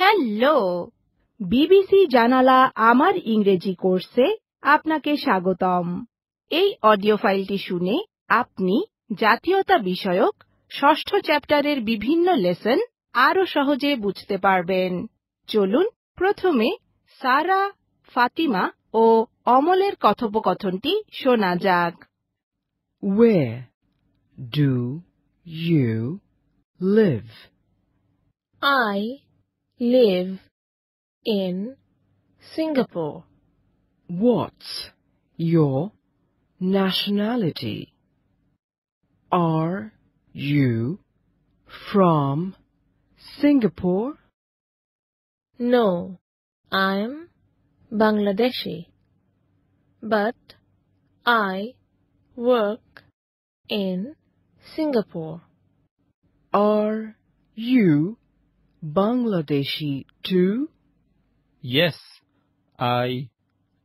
Hello, BBC জানালা আমার ইংরেজি কোর্সে আপনাকে স্বাগতম। এই অডিও ফাইলটি শুনে আপনি জাতীয়তা বিষয়ক ষষ্ঠ চ্যাপ্টারের বিভিন্ন লেসন আরো সহজে বুঝতে পারবেন। চলুন প্রথমে সারা, ফাতিমা ও অমলের কথোপকথনটি শোনা যাক। Where do you live? I live in Singapore. What's your nationality? Are you from Singapore? No, I'm Bangladeshi, but I work in Singapore. Are you Bangladeshi too? Yes, I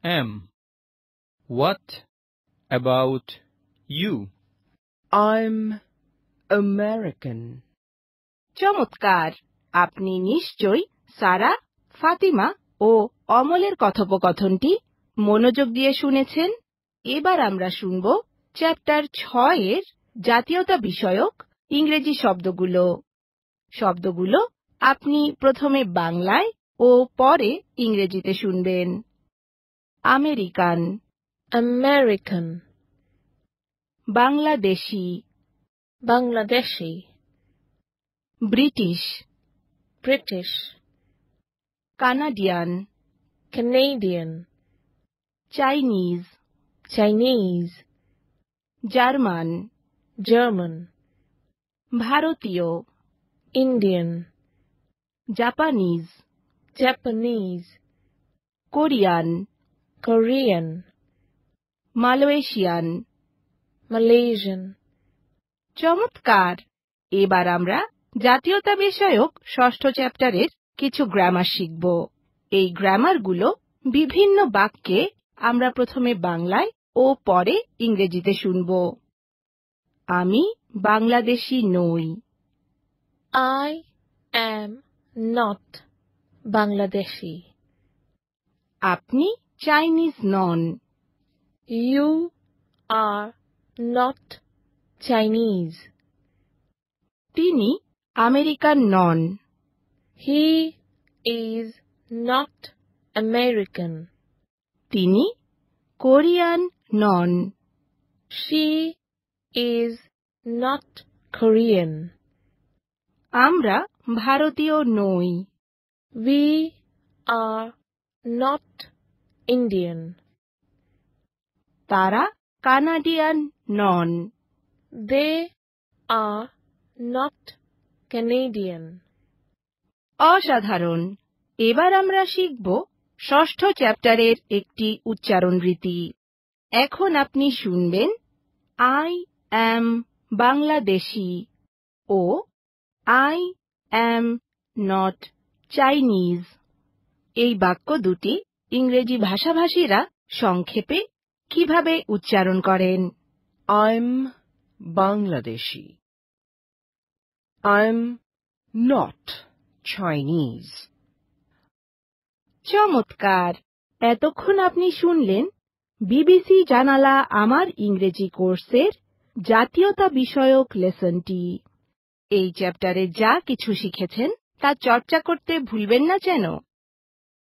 am. What about you? I'm American. চমৎকার! আপনি নিশ্চয়ই সারা, ফাতিমা ও অমলের কথোপকথনটি মনোযোগ দিয়ে শুনেছেন। এবার আমরা শুনব chapter 6 এর জাতীয়তা বিষয়ক ইংরেজি শব্দগুলো। শব্দগুলো আপনি প্রথমে বাংলায় ও পরে ইংরেজিতে শুনবেন। American, American, Bangladeshi, Bangladeshi, British, British, Canadian, Canadian, Chinese, Chinese, German, German, ভারতীয়, Indian, Japanese, Japanese, Korean, Korean, Malaysian. Malaysian. চমৎকার! এবার আমরা জাতীয়তা বিষয়ক ষষ্ঠ চ্যাপ্টারের কিছু গ্রামার শিখব। এই গ্রামারগুলো বিভিন্ন বাক্যে আমরা প্রথমে বাংলায় ও পরে ইংরেজিতে শুনব। আমি বাংলাদেশী নই। I am not Bangladeshi. আপনি Chinese non. You are not Chinese. তিনি American non. He is not American. তিনি Korean non. She is not Korean. আমরা ভারতীয় নই। We are not Indian. তারা Canadian non. They are not Canadian. অসাধারণ! এবার আমরা শিখব ষষ্ঠ চ্যাপ্টারের একটি উচ্চারণ রীতি। এখন আপনি শুনবেন I am Bangladeshi O I am not Chinese। এই বাক্য দুটি ইংরেজি ভাষাভাষীরা সংক্ষেপে কিভাবে উচ্চারণ করেন? I'm Bangladeshi. I'm not Chinese. চমৎকার! এতক্ষণ আপনি শুনলেন বিবিসি জানালা আমার ইংরেজি কোর্সের জাতীয়তা বিষয়ক লেসনটি। এই চ্যাপ্টারে যা কিছু শিখেছেন তা চর্চা করতে ভুলবেন না যেন।